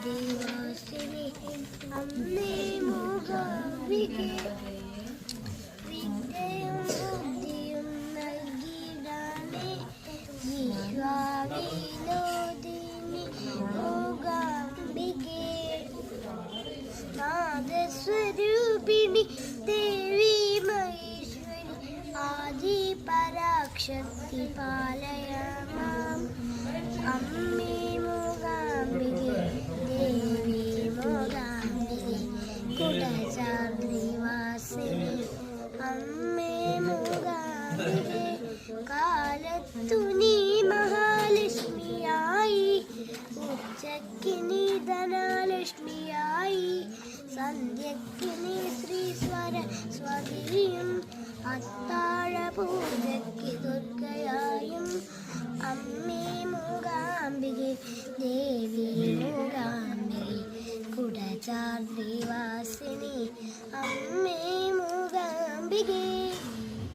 ദേവാസിനി അമ്മേ മൂകാംബികേ വിദ്യയും ബുദ്ധിയും നൽകിടാനേ വിശ്വാവിനോദിനി മൂകാംബികേ നാദസ്വരൂപിണി ദേവി മഹേശ്വരി ആദി പരാശക്തി പാലയ മാം അമ്മേ മൂകാംബികേ ദേവി മൂകാംബികേ കുടജാദ്രിവാസിനി അമ്മേ മൂകാംബികേ കാലത്തു നീ മഹാലക്ഷ്മിയായി ഉച്ചയ്ക്ക് നീ ധനലക്ഷ്മിയായി സന്ധ്യയ്ക്ക് നീ ശ്രീ സരസ്വതിയും അത്താഴ പൂജയ്ക്ക് ദുർഗയായും അമ്മേ മൂകാംബികേ ദേവി മൂകാംബികേ കുടജാദ്രിവാസിനി